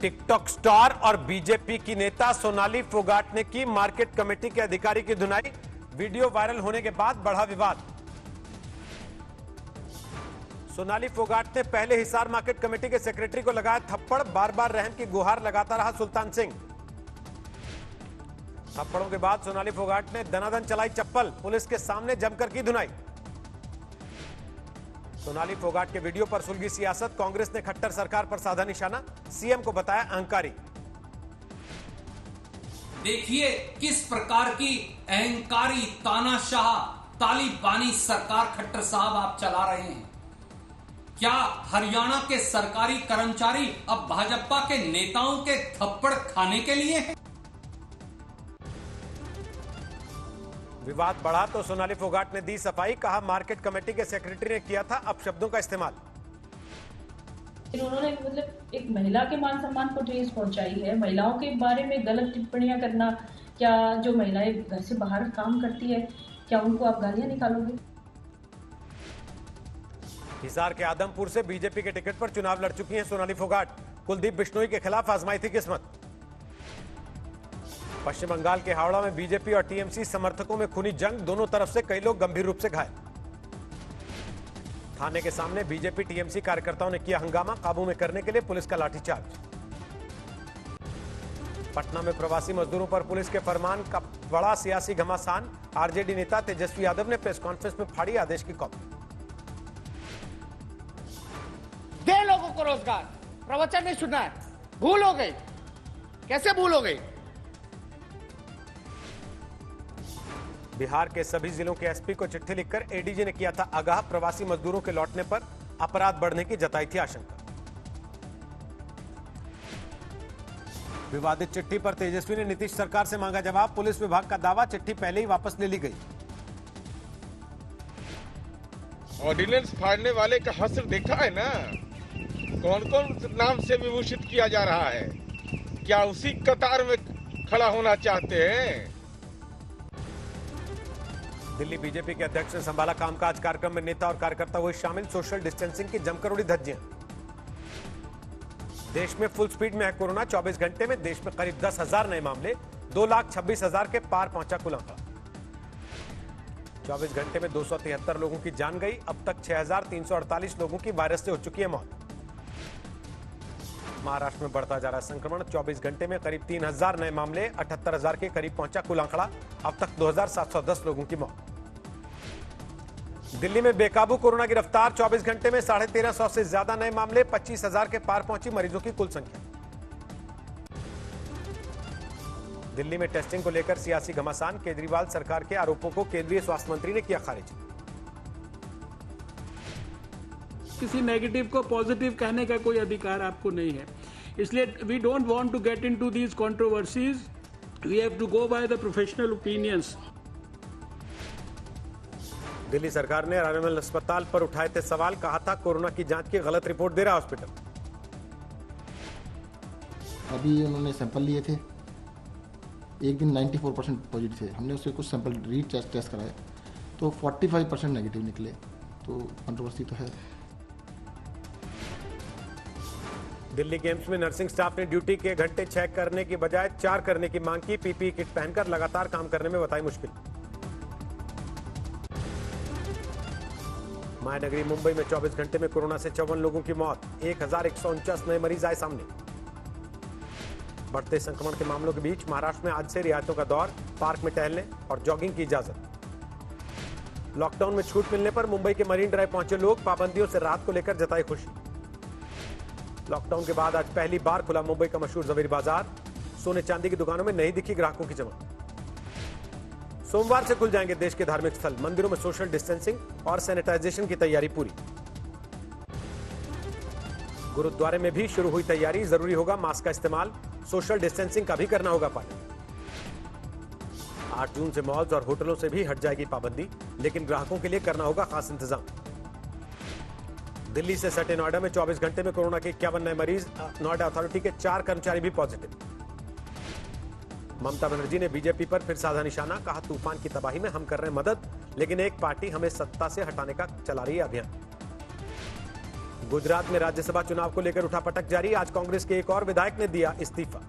TikTok star और BJP की नेता सोनाली फोगाट ने की मार्केट कमेटी के अधिकारी की धुनाई। वीडियो वायरल होने के बाद बढ़ा विवाद। सोनाली फोगाट ने पहले हिसार मार्केट कमेटी के सेक्रेटरी को लगाया थप्पड़। बार बार रहम की गुहार लगाता रहा सुल्तान सिंह। थप्पड़ों के बाद सोनाली फोगाट ने दनादन चलाई चप्पल। पुलिस के सामने जमकर की धुनाई। सोनाली फोगाट के वीडियो पर सुलगी सियासत। कांग्रेस ने खट्टर सरकार पर साधा निशाना। सीएम को बताया अहंकारी। देखिए किस प्रकार की अहंकारी तानाशाह तालिबानी सरकार खट्टर साहब आप चला रहे हैं। क्या हरियाणा के सरकारी कर्मचारी अब भाजपा के नेताओं के थप्पड़ खाने के लिए हैं? विवाद बढ़ा तो सोनाली फोगाट ने दी सफाई। कहा मार्केट कमेटी के सेक्रेटरी ने किया था अपशब्दों का इस्तेमाल। उन्होंने मतलब एक महिला के मान सम्मान को ठेस पहुंचाई है। महिलाओं के बारे में गलत टिप्पणियां करना, क्या जो महिलाएं घर से बाहर काम करती है क्या उनको आप गालियां निकालोगे? हिसार के आदमपुर से बीजेपी के टिकट पर चुनाव लड़ चुकी हैं सोनाली फोगाट। कुलदीप बिश्नोई के खिलाफ आजमाई थी किस्मत। पश्चिम बंगाल के हावड़ा में बीजेपी और टीएमसी समर्थकों में खूनी जंग। दोनों तरफ से कई लोग गंभीर रूप से घायल। थाने के सामने बीजेपी टीएमसी कार्यकर्ताओं ने किया हंगामा। काबू में करने के लिए पुलिस का लाठीचार्ज। पटना में प्रवासी मजदूरों पर पुलिस के फरमान का बड़ा सियासी घमासान। आरजेडी नेता तेजस्वी यादव ने प्रेस कॉन्फ्रेंस में फाड़ी आदेश की कॉपी। दे लोगों को रोजगार। प्रवचन नहीं सुना है, भूल हो गई। कैसे भूल हो गई? बिहार के सभी जिलों के एसपी को चिट्ठी लिखकर एडीजी ने किया था आगाह। प्रवासी मजदूरों के लौटने पर अपराध बढ़ने की जताई थी आशंका। विवादित चिट्ठी पर तेजस्वी ने नीतीश सरकार से मांगा जवाब। पुलिस विभाग का दावा चिट्ठी पहले ही वापस ले ली गई। ऑर्डिनेंस फाड़ने वाले का हश्र देखा है ना, कौन कौन नाम से विभूषित किया जा रहा है। क्या उसी कतार में खड़ा होना चाहते हैं? दिल्ली बीजेपी के अध्यक्ष ने संभाला कामकाज। कार्यक्रम में नेता और कार्यकर्ता हुए शामिल। सोशल डिस्टेंसिंग की जमकर उड़ी धज्जियां। देश में फुल स्पीड में है कोरोना। 24 घंटे में देश में करीब 10,000 नए मामले। 2,26,000 के पार पहुंचा कुल आंकड़ा। 24 घंटे में 273 लोगों की जान गई। अब तक 6,348 लोगों की वायरस से हो चुकी है मौत। महाराष्ट्र में बढ़ता जा रहा संक्रमण। 24 घंटे में करीब 3,000 नए मामले। 78,000 के करीब पहुंचा कुल आंकड़ा। अब तक 2,710 लोगों की मौत। दिल्ली में बेकाबू कोरोना की रफ्तार। 24 घंटे में 1,350 से ज्यादा नए मामले। 25,000 के पार पहुंची मरीजों की कुल संख्या। दिल्ली में टेस्टिंग को लेकर सियासी घमासान। केजरीवाल सरकार के आरोपों को केंद्रीय स्वास्थ्य मंत्री ने किया खारिज। किसी नेगेटिव को पॉजिटिव कहने का कोई अधिकार आपको नहीं है। इसलिए we don't want to get into these controversies. We have to go by the professional opinions. Delhi सरकार ने रामेमल अस्पताल पर उठाए थे सवाल। कहा था कोरोना की जांच की गलत रिपोर्ट दे रहा हॉस्पिटल। अभी उन्होंने सैंपल लिए थे। एक दिन 94% पॉजिटिव थे। हमने उससे कुछ सैंपल टेस्ट कराए तो 45% नेगेटिव निकले। तो कंट्रोवर्सी तो है। दिल्ली गेम्स में नर्सिंग स्टाफ ने ड्यूटी के घंटे 6 करने की बजाय 4 करने की मांग की। पीपीई किट पहनकर लगातार काम करने में बताई मुश्किल। मायानगरी मुंबई में 24 घंटे में कोरोना से 54 लोगों की मौत। 1,149 नए मरीज आए सामने। बढ़ते संक्रमण के मामलों के बीच महाराष्ट्र में आज से रियायतों का दौर। पार्क में टहलने और जॉगिंग की इजाजत। लॉकडाउन में छूट मिलने पर मुंबई के मरीन ड्राइव पहुंचे लोग। पाबंदियों से राहत को लेकर जताई खुशी। लॉकडाउन के बाद आज पहली बार खुला मुंबई का मशहूर जवेरी बाजार। सोने चांदी की दुकानों में नहीं दिखी ग्राहकों की चमक। सोमवार से खुल जाएंगे देश के धार्मिक स्थल। मंदिरों में सोशल डिस्टेंसिंग और सैनिटाइजेशन की तैयारी पूरी। गुरुद्वारे में भी शुरू हुई तैयारी। जरूरी होगा मास्क का इस्तेमाल। सोशल डिस्टेंसिंग का भी करना होगा पालन। 8 जून से मॉल्स और होटलों से भी हट जाएगी पाबंदी, लेकिन ग्राहकों के लिए करना होगा खास इंतजाम। दिल्ली से सटे नोएडा में 24 घंटे में कोरोना के 51 नए मरीज। नोएडा अथॉरिटी के 4 कर्मचारी भी पॉजिटिव। ममता बनर्जी ने बीजेपी पर फिर साधा निशाना। कहा तूफान की तबाही में हम कर रहे हैं मदद, लेकिन एक पार्टी हमें सत्ता से हटाने का चला रही है अभियान। गुजरात में राज्यसभा चुनाव को लेकर उठापटक जारी। आज कांग्रेस के एक और विधायक ने दिया इस्तीफा।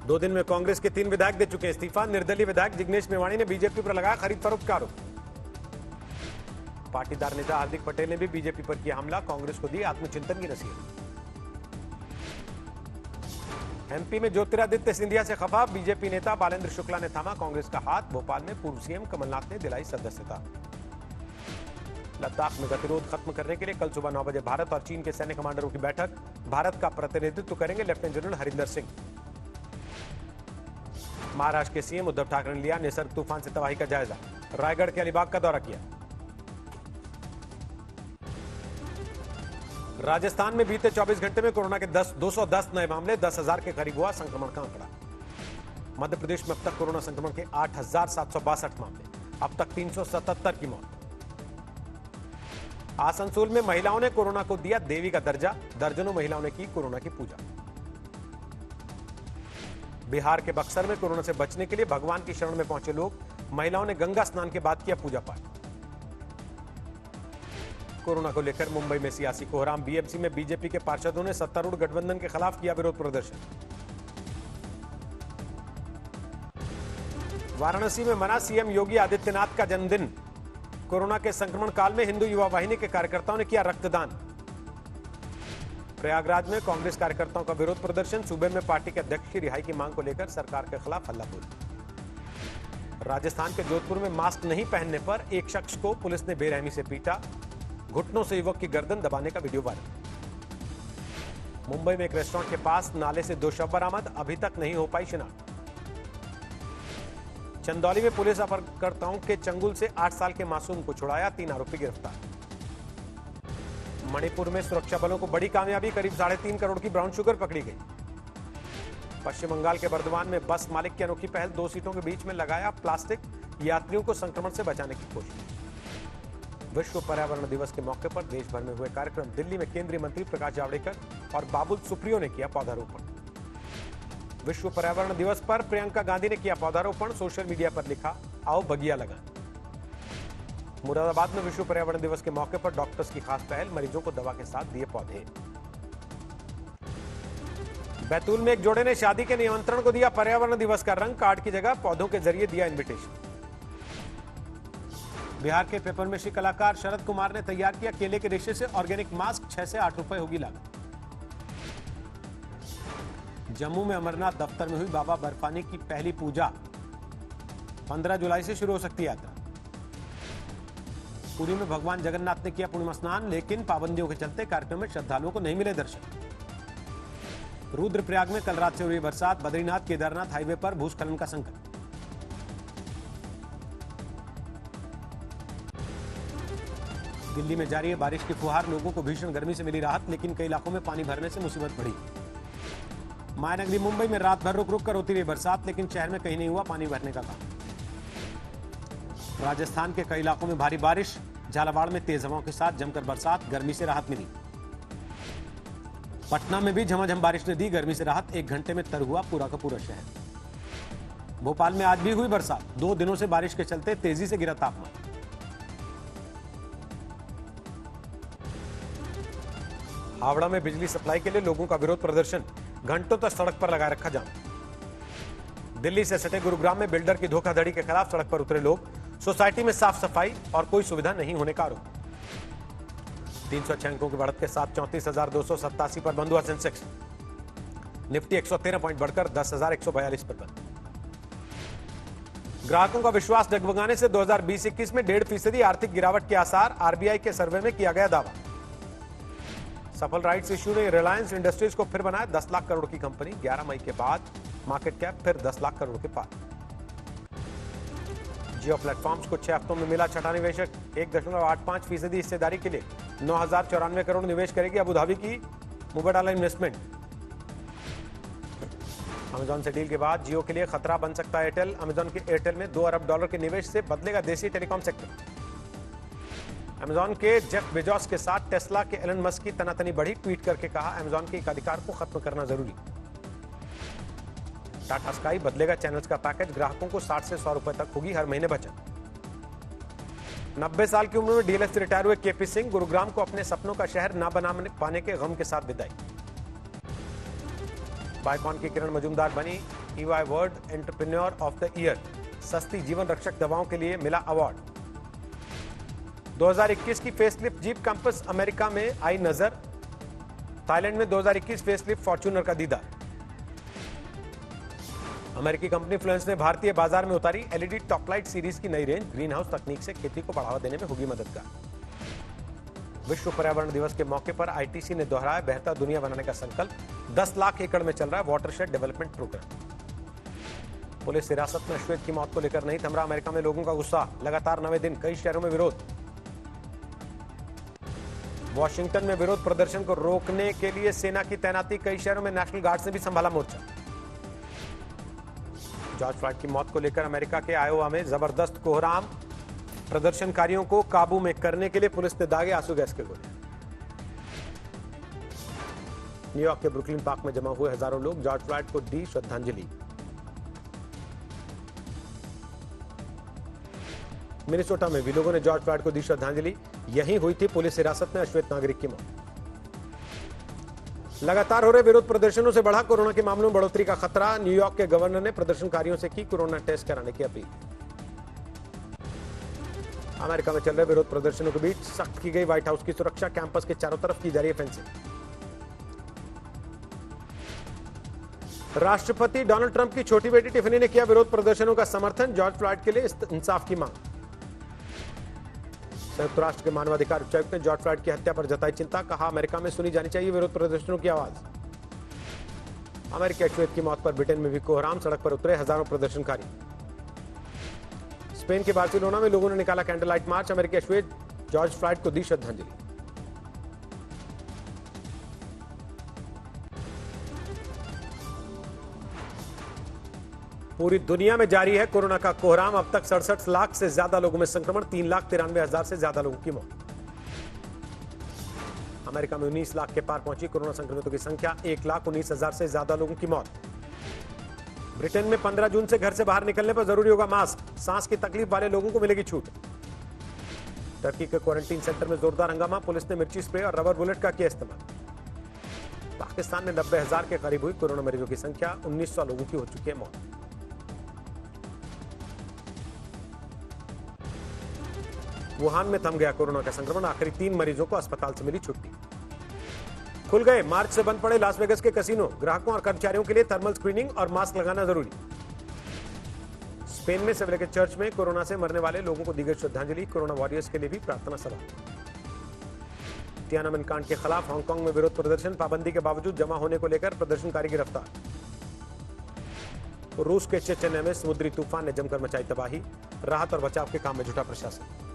दो दिन में कांग्रेस के 3 विधायक दे चुके इस्तीफा। निर्दलीय विधायक जिग्नेश मेवाणी ने बीजेपी पर लगाया खरीद फरोख्त का आरोप। पाटीदार नेता हार्दिक पटेल ने भी बीजेपी पर किया हमला। कांग्रेस को दी आत्मचिंतन की नसीहत। एमपी में ज्योतिरादित्य सिंधिया से खफा। बीजेपी नेता बालेंद्र शुक्ला ने थामा कांग्रेस का हाथ। भोपाल में पूर्व सीएम कमलनाथ ने दिलाई सदस्यता। लद्दाख में गतिरोध खत्म करने के लिए कल सुबह 9 बजे भारत और चीन के सैन्य कमांडरों की बैठक। भारत का प्रतिनिधित्व करेंगे लेफ्टिनेंट जनरल हरिंदर सिंह। महाराष्ट्र के सीएम उद्धव ठाकरे ने लिया निसर्ग तूफान से तबाही का जायजा। रायगढ़ के अलीबाग का दौरा किया। राजस्थान में बीते 24 घंटे में कोरोना के 210 नए मामले। 10,000 के करीब हुआ संक्रमण का आंकड़ा। मध्य प्रदेश में अब तक कोरोना संक्रमण के 8,762 मामले। अब तक 377 की मौत। आसनसोल में महिलाओं ने कोरोना को दिया देवी का दर्जा। दर्जनों महिलाओं ने की कोरोना की पूजा। बिहार के बक्सर में कोरोना से बचने के लिए भगवान की शरण में पहुंचे लोग। महिलाओं ने गंगा स्नान के बाद किया पूजा पाठ। कोरोना को लेकर मुंबई में सियासी कोहराम। बीएमसी में बीजेपी के पार्षदों ने सत्तारूढ़ गठबंधन के खिलाफ किया विरोध प्रदर्शन। वाराणसी में मना सीएम योगी आदित्यनाथ का जन्मदिन। कोरोना के संक्रमण काल में हिंदू युवा वाहिनी के कार्यकर्ताओं ने किया रक्तदान। प्रयागराज में कांग्रेस कार्यकर्ताओं का विरोध प्रदर्शन। सूबे में पार्टी के अध्यक्ष की रिहाई की मांग को लेकर सरकार के खिलाफ हल्लाबोली। राजस्थान के जोधपुर में मास्क नहीं पहनने पर एक शख्स को पुलिस ने बेरहमी से पीटा। घुटनों से युवक की गर्दन दबाने का वीडियो वायरल। मुंबई में एक रेस्टोरेंट के पास नाले से 2 शव बरामद। अभी तक नहीं हो पाई शिनाख्त। चंदौली में पुलिस अपहरणकर्ताओं के चंगुल से 8 साल के मासूम को छुड़ाया। 3 आरोपी गिरफ्तार। मणिपुर में सुरक्षा बलों को बड़ी कामयाबी। करीब 3.5 करोड़ की ब्राउन शुगर पकड़ी गई। पश्चिम बंगाल के बर्धमान में बस मालिक की अनोखी पहल। 2 सीटों के बीच में लगाया प्लास्टिक। यात्रियों को संक्रमण से बचाने की कोशिश। विश्व पर्यावरण दिवस के मौके पर देश भर में हुए कार्यक्रम। दिल्ली में केंद्रीय मंत्री प्रकाश जावड़ेकर और बाबुल सुप्रियो ने किया पौधारोपण। विश्व पर्यावरण दिवस पर प्रियंका गांधी ने किया पौधारोपण। सोशल मीडिया पर लिखा, आओ बगिया लगाएं। मुरादाबाद में विश्व पर्यावरण दिवस के मौके पर डॉक्टर्स की खास पहल। मरीजों को दवा के साथ दिए पौधे। बैतूल में एक जोड़े ने शादी के निमंत्रण को दिया पर्यावरण दिवस का रंग। कार्ड की जगह पौधों के जरिए दिया इनविटेशन। बिहार के पेपरमेशी कलाकार शरद कुमार ने तैयार किया केले के रेशे से ऑर्गेनिक मास्क। 6 से 8 रुपए होगी लागत। जम्मू में अमरनाथ दफ्तर में हुई बाबा बर्फानी की पहली पूजा। 15 जुलाई से शुरू हो सकती है यात्रा। पुरी में भगवान जगन्नाथ ने किया पूर्णिमा स्नान, लेकिन पाबंदियों के चलते कार्यक्रम में श्रद्धालुओं को नहीं मिले दर्शन। रुद्रप्रयाग में कल रात से हो रही बरसात। बद्रीनाथ केदारनाथ हाईवे पर भूस्खलन का संकट। दिल्ली में जारी है बारिश की फुहार। लोगों को भीषण गर्मी से मिली राहत, लेकिन कई इलाकों में पानी भरने से मुसीबत बढ़ी। मायानगरी मुंबई में रात भर रुक रुक कर होती रही बरसात, लेकिन शहर में कहीं नहीं हुआ पानी भरने का काम। राजस्थान के कई इलाकों में भारी बारिश। झालावाड़ में तेज हवाओं के साथ जमकर बरसात। गर्मी से राहत मिली। पटना में भी झमाझम बारिश ने दी गर्मी से राहत। 1 घंटे में तर हुआ पूरा का पूरा शहर। भोपाल में आज भी हुई बरसात। 2 दिनों से बारिश के चलते तेजी से गिरा तापमान। हावड़ा में बिजली सप्लाई के लिए लोगों का विरोध प्रदर्शन। घंटों तक सड़क पर लगाए रखा जाम। दिल्ली से सटे गुरुग्राम में बिल्डर की धोखाधड़ी के खिलाफ सड़क पर उतरे लोग। सोसाइटी में साफ सफाई और कोई सुविधा नहीं होने का आरोप। 306 अंकों की बढ़त के साथ 34,287 पर बंद हुआ सेंसेक्स। निफ्टी 113 पॉइंट बढ़कर 10,142 पर बंद। ग्राहकों का विश्वास डगमगाने से 2020-21 में 1.5% आर्थिक गिरावट के आसार। आरबीआई के सर्वे में किया गया दावा। सफल राइट्स इश्यू ने रिलायंस इंडस्ट्रीज को फिर बनाया 10 लाख करोड़ की कंपनी। 11 मई के बाद मार्केट कैप फिर 10 लाख करोड़ के पार। जियो प्लेटफॉर्म्स को 6 हफ्तों में मिला छठा निवेशक। 1.85% हिस्सेदारी के लिए 9,094 करोड़ निवेश करेगी अबू धाबी की मुबाडाला इन्वेस्टमेंट। अमेजॉन से डील के बाद जियो के लिए खतरा बन सकता है एयरटेल। अमेजॉन के एयरटेल में $2 अरब के निवेश से बदलेगा देसी टेलीकॉम सेक्टर। अमेजॉन के जेफ बेजोस के साथ टेस्ला के एलन मस्क की तनातनी बढ़ी। ट्वीट करके कहा, अमेजॉन के एकाधिकार को खत्म करना जरूरी। टाटा स्काई बदलेगा चैनल्स का पैकेज, ग्राहकों को 60 से 100 रुपए तक होगी हर महीने बचत। 90 साल की उम्र में डीएलएफ से रिटायर हुए केपी सिंह, गुरुग्राम को अपने सपनों का शहर न बना पाने के गम के साथ विदाई। बाइकॉन की किरण मजूमदार बनी EY world entrepreneur of the year, सस्ती जीवन रक्षक दवाओं के लिए मिला अवार्ड। 2021 की फेसलिफ्ट जीप कैंपस अमेरिका में आई नजर, थाईलैंड में 2021 फेसलिफ्ट फॉर्च्यूनर का दीदार। अमेरिकी कंपनी फ्लुएंस ने भारतीय बाजार में उतारी एलईडी टॉपलाइट सीरीज की नई रेंज, ग्रीन हाउस तकनीक से खेती को बढ़ावा देने में होगी मददगार। विश्व पर्यावरण दिवस के मौके पर आईटीसी ने दोहराया बेहतर दुनिया बनाने का संकल्प, 10 लाख एकड़ में चल रहा है वाटरशेड डेवलपमेंट प्रोग्राम। पुलिस हिरासत में अश्वेत की मौत को लेकर नहीं थम रहा अमेरिका में लोगों का गुस्सा, लगातार 9वें दिन कई शहरों में विरोध। वॉशिंगटन में विरोध प्रदर्शन को रोकने के लिए सेना की तैनाती, कई शहरों में नेशनल गार्ड ने भी संभाला मोर्चा। जॉर्ज फ्लॉयड की मौत को लेकर अमेरिका के आयोवा में जबरदस्त कोहराम, प्रदर्शनकारियों को काबू में करने के लिए पुलिस ने दागे आंसू गैस के गोले। न्यूयॉर्क के ब्रुकलिन पार्क में जमा हुए हजारों लोग, जॉर्ज फ्लॉयड को दी श्रद्धांजलि। मिनेसोटा में भी लोगों ने जॉर्ज फ्लॉयड को दी श्रद्धांजलि, यहीं हुई थी पुलिस हिरासत में अश्वेत नागरिक की मौत। लगातार हो रहे विरोध प्रदर्शनों से बढ़ा कोरोना के मामलों में बढ़ोतरी का खतरा, न्यूयॉर्क के गवर्नर ने प्रदर्शनकारियों से की कोरोना टेस्ट कराने की अपील। अमेरिका में चल रहे विरोध प्रदर्शनों के बीच सख्त की गई व्हाइट हाउस की सुरक्षा, कैंपस के चारों तरफ की जा रही है फेंसिंग। राष्ट्रपति डोनाल्ड ट्रंप की छोटी बेटी टिफनी ने किया विरोध प्रदर्शनों का समर्थन, जॉर्ज फ्लॉयड के लिए इंसाफ की मांग। संयुक्त राष्ट्र के मानवाधिकार उच्चायुक्त ने जॉर्ज फ्लॉयड की हत्या पर जताई चिंता, कहा अमेरिका में सुनी जानी चाहिए विरोध प्रदर्शनों की आवाज। अमेरिकी अश्वेत की मौत पर ब्रिटेन में भी कोहराम, सड़क पर उतरे हजारों प्रदर्शनकारी। स्पेन के बार्सिलोना में लोगों ने निकाला कैंडल लाइट मार्च, अमेरिकी अश्वेत जॉर्ज फ्लॉयड को दी श्रद्धांजलि। पूरी दुनिया में जारी है कोरोना का कोहराम, अब तक 67 लाख से ज्यादा लोगों में संक्रमण, 3,93,000 से ज्यादा लोगों की मौत। अमेरिका में 19 लाख के पार पहुंची कोरोना संक्रमितों की संख्या, 1,19,000 से ज्यादा लोगों की मौत। ब्रिटेन में 15 जून से घर से बाहर निकलने पर जरूरी होगा मास्क, सांस की तकलीफ वाले लोगों को मिलेगी छूट। टर्की के क्वारंटीन सेंटर में जोरदार हंगामा, पुलिस ने मिर्ची स्प्रे और रबर बुलेट का किया इस्तेमाल। पाकिस्तान में 90,000 के करीब हुई कोरोना मरीजों की संख्या, 1900 लोगों की हो चुकी है मौत। वुहान में थम गया कोरोना का संक्रमण, आखिरी 3 मरीजों को अस्पताल से मिली छुट्टी। खुल गए मार्च से बंद पड़े लास वेगस के कैसीनो, ग्राहकों और कर्मचारियों के लिए थर्मल स्क्रीनिंग और मास्क लगाना जरूरी। स्पेन में सेविला के चर्च में कोरोना से मरने वाले लोगों को दी गई श्रद्धांजलि, कोरोना वॉरियर्स के लिए भी प्रार्थना सभा। तियाननमेन कांड के खिलाफ हांगकांग में विरोध प्रदर्शन, पाबंदी के बावजूद जमा होने को लेकर प्रदर्शनकारी गिरफ्तार। रूस के चेचन्या में समुद्री तूफान ने जमकर मचाई तबाही, राहत और बचाव के काम में जुटा प्रशासन।